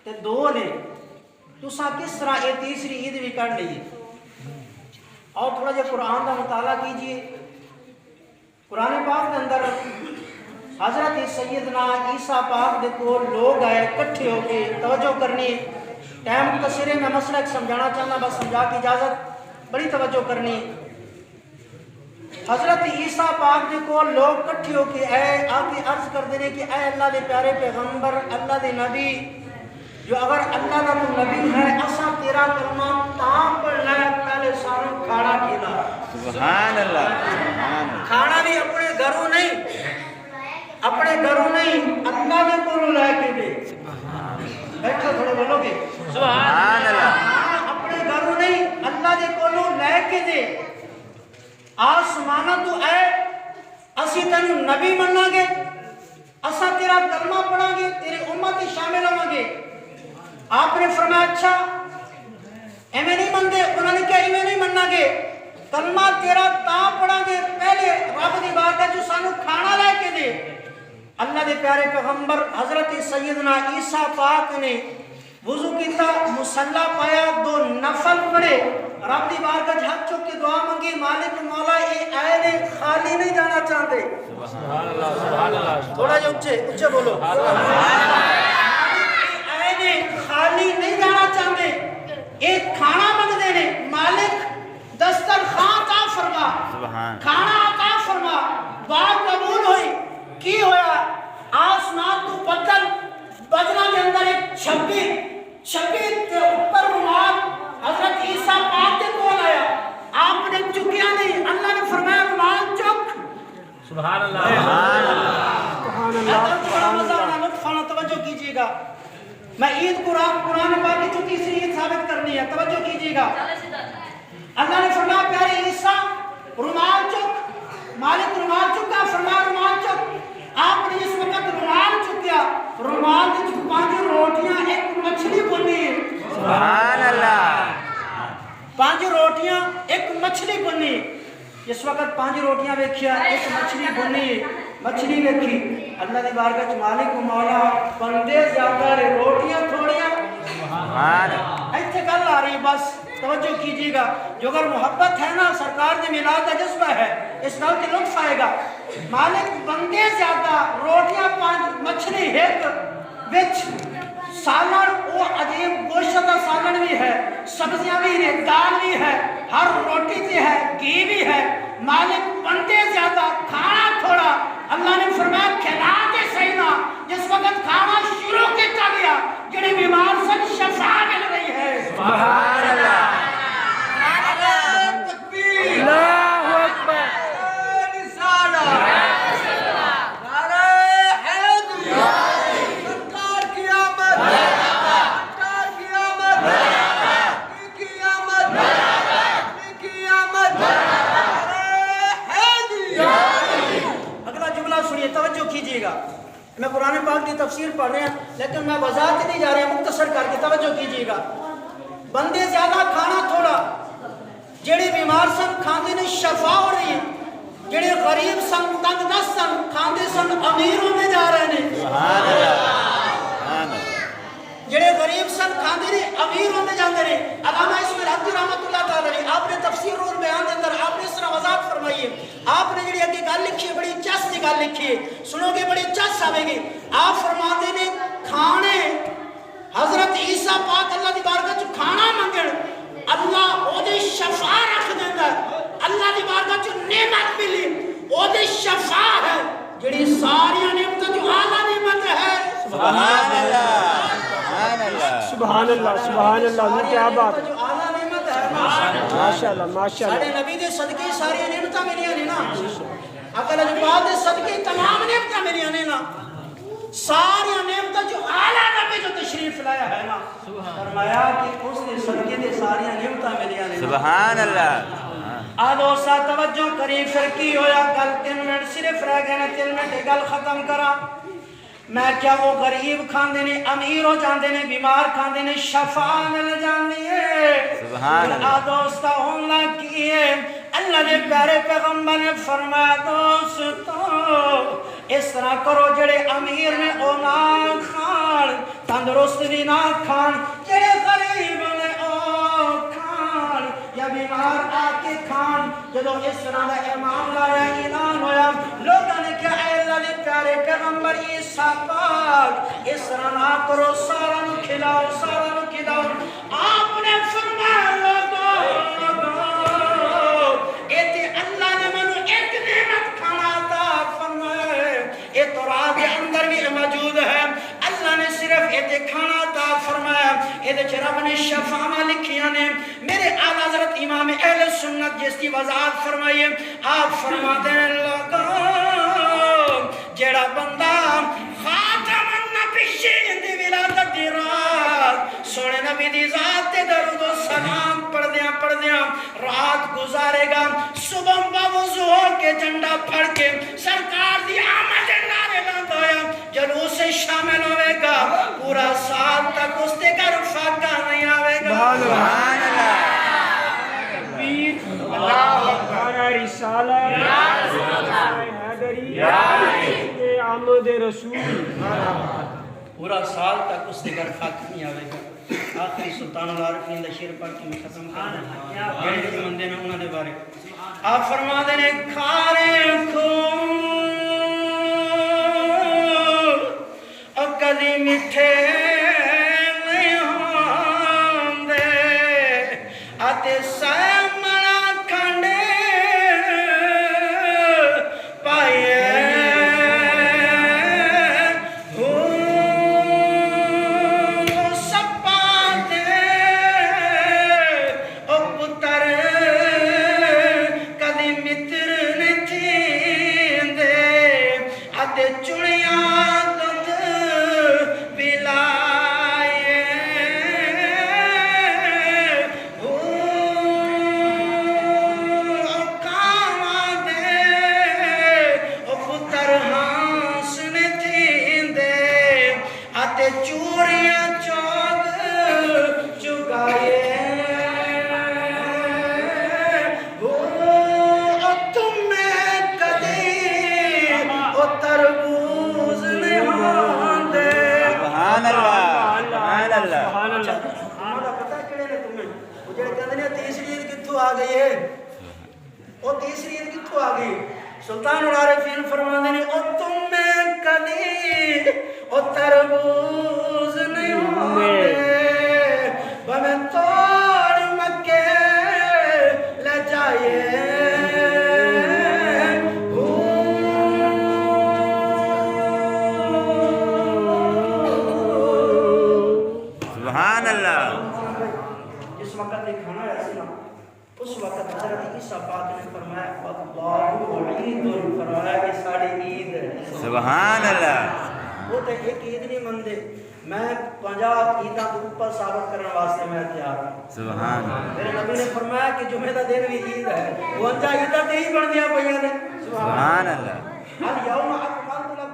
تے دو نے تسا کس طرح یہ تیسری عید بھی کر لیے؟ اور تھوڑا جا قرآن کا مطالعہ کیجئے. قرآن پاک کے اندر حضرت سیدنا عیسیٰ پاک دے کو لوگ آئے کٹھے ہو کے. توجہ کرنی، ٹائم مختصر ہے، میں مسئلہ ایک سمجھانا چاہنا، بس سمجھا کی اجازت، بڑی توجہ کرنی. حضرت عیسیٰ پاک دے کو لوگ کٹھے ہو کے آگے عرض کر دینے کہ اے اللہ دے پیارے پیغمبر، اللہ دے نبی، جو اگر اللہ کا تو نبی ہے اسا تیرا کلمہ تاں پڑھنا ہے، پہلے سانوں کھانا کھیلا. سبحان اللہ. کھانا بھی اپنے گھروں نہیں، اپنے گھروں نہیں، اللہ نے کو لے کے دے. بیٹھو تھوڑے بولو گے سبحان اللہ. کھانا اپنے گھروں نہیں، اللہ نے کو لے کے دے. آسمانہ تو اے اسی تینوں نبی مننا گے، اسا تیرا کلمہ پڑھا گے، تیرے امت شامل ہوں گے. آپ نے فرمایا اچھا ایمیں نہیں مندے؟ انہوں نے کہا ایمیں نہیں مننا گے، کلمہ تیرا تاں پڑھا گے پہلے رب دی بات ہے جو سانو کھانا لے کے دے. اللہ دے پیارے پیغمبر حضرت سیدنا عیسیٰ پاک نے وضو کیتا، مصلی پایا، دو نفل پڑھے، رب دی بارگاہ ہاتھ چک کے دعا منگی، مالک مولا اے آئے نے خالی نہیں جانا چاہتے. سبحان اللہ. سبحان اللہ. تھوڑا جو اچھے بولو، خالی نہیں جانا چاہتے، ایک کھانا منگتے نے. مالک دسترخوان عطا فرما، کھانا عطا فرما. بات قبول ہوئی. کی ہویا؟ آسمان تو بدل، بدلہ کے اندر ایک شبیر کے اوپر رومال حضرت عیسیٰ پاک کے کول آیا. آپ نے چکیا نہیں، اللہ نے فرمایا رومال چک. سبحان اللہ. سبحان اللہ. لطفانہ توجہ کیجئے گا، میں عید قرآن پاک کی تیسری عید ثابت کرنی ہے، توجہ کیجئے گا. اللہ نے فرمایا پیارے عیسیٰ رومال چک. مالک رومال چکا، فرمایا رومال چک. آپ نے اس وقت رومال چکیا، رومال کی 5 روٹیاں ایک مچھلی بنی. سبحان اللہ. 5 روٹیاں ایک مچھلی بنی. اس وقت 5 روٹیاں ویکھیا، ایک مچھلی بنی، مچھلی ویکھی. اللہ دی بارگاہ مالک مولا بندے زیادہ رہے، روٹیاں تھوڑیاں. ایتھے گل آ رہی، بس توجہ کیجئے گا. جو اگر محبت ہے نا، سرکار نے میلاد کا جذبہ ہے، اس گل کے لطف آئے گا. مالک بندے زیادہ، روٹیاں 5، مچھلی ایک، وچ سالن وہ عجیب گوشت کا سالن بھی ہے، سبزیاں بھی ہیں، دال بھی ہے، ہر روٹی بھی ہے، گھی بھی ہے. مالک بندے زیادہ، کھانا تھوڑا. اللہ نے فرمایا کھلا کے صحیح نہ. جس وقت کھانا شروع کیا گیا، جڑے بیمار سے شفا مل رہی ہے. سبحان اللہ. اللہ اکبر. میں قرآن پاک کی تفسیر پڑھ رہے ہیں لیکن میں وضاحت نہیں جا رہے ہیں، مختصر کر کے توجہ کیجئے گا. بندے زیادہ، کھانا تھوڑا. جڑے بیمار سن کھاندے نے شفا ہو رہی ہے، جڑے غریب سن تنگ دست سن کھاندے سن امیر ہونے جا رہے ہیں. جڑے غریب سن کھاندے نے امیر ہونے جاندے نے. علامہ اسماعیل حقی رحمۃ اللہ تعالی علیہ آپ نے تفسیر اور بیان کے اندر آپ نے اس طرح وضاحت فرمائی ہے. آپ نے جڑی اگے گل لکھی ہے بڑی چس کی گل لکھی ہے، سنو گے بڑی چس آئے گی. آپ فرماتے نے کھانے حضرت عیسیٰ پاک اللہ دی بارگاہ چ کھانا منگن، اللہ او دی شفا رکھ دیندا ہے. اللہ دی بارگاہ چ نعمت ملی، او دی شفا ہے جڑی ساری نعمت جو اعلی نعمت ہے. سبحان اللہ. سبحان اللہ. سبحان اللہ. کیا بات، جو اعلی نعمت ہے ماشاءاللہ ماشاءاللہ. سارے نبی دے صدقے ساری نعمتاں ملیاں نے نا. اکل اجباد دے صدقے تمام نعمتاں ملیاں نے نا. ساری نعمتاں جو اعلی نبی جو تشریف لایا ہے نا، فرمایا کہ اس نے صدقے دے ساری نعمتاں ملیاں نے. سبحان اللہ. دوستا توجہ کری. پھر کی ہویا؟ گل 3 منٹ صرف رہ گئے نے، 3 منٹ گل ختم کرا. میں کیا وہ غریب کھاندے نے امیر ہو جاندے نے، بیمار کھاندے نے شفا مل جاندی ہے. سبحان اللہ. دوستا ہونا کی ہے، اللہ نے پیارے پیغمبر نے فرمایا دوستو اس طرح کرو جڑے امیر نے او نہ کھان تندرست بھی نہ کھان جڑے غریب نے او کھان یا بیمار آ کے کھان جدو اس طرح دا امام لایا اعلان ہویا لوگوں نے کیا اے اللہ دے پیارے پیغمبر عیسیٰ پاک اس طرح نہ کرو سارا نو کھلاؤ آپ نے فرمایا لوگو ایتے اللہ نے منو ایک نعمت کھانا عطا فرمایا اے تورات کے اندر بھی موجود ہے اللہ نے صرف ایتے کھانا عطا فرمایا ایتے رب نے شفاعہ لکھیاں نے میرے اعلیٰ حضرت امام اہل سنت جس کی وضاحت فرمائیے آپ فرماتے ہیں لوگو جڑا بندہ خاتم النبیین دی ولادت دی رات سونے نبی دی ذات تے درود و سلام پڑھ دیاں رات گزارے گا صبح باوضو ہو کے جھنڈا پھڑ کے سرکار دی آمد نعرے لاندھ ہویا جلوس سے شامل ہوئے گا پورا سال تک اس تے گھر فاقہ نہیں آوے گا سبحان اللہ رسالہ حیدری آمد رسول پورا سال تک اس نے گھر فاقہ نہیں آوے گا آخری سلطان العارفین دا شیر پڑھ کے میں ختم کرنا جڑے بھی مندے نے انہاں دے بارے آپ فرما دے نے کھارے کھو اور کدی میٹھے نہیں ہوندے آتے سامنا کھنڈے پائے سلطان العارفین فرمانے نے او تم میں کدی او تربوز نہیں ہوندے بمیں توڑ مکے لے جائے سبحان اللہ اس وقت ایک کھانا ایسی نا اس وقت حضرت عیسیٰ پاک نے فرمایا اللہ عید فرمایا کہ ساڑی عید ہے سبحان اللہ وہ تے ایک عید نہیں مندے میں 50 عیداں تو اوپر ثابت کرنے واسطے میں تیار ہوں سبحان اللہ میرے نبی نے فرمایا کہ جمعہ دا دن بھی عید ہے وہ انجا عیداں تے ہی بن دیا پہیا نے سبحان اللہ الیوم اکملت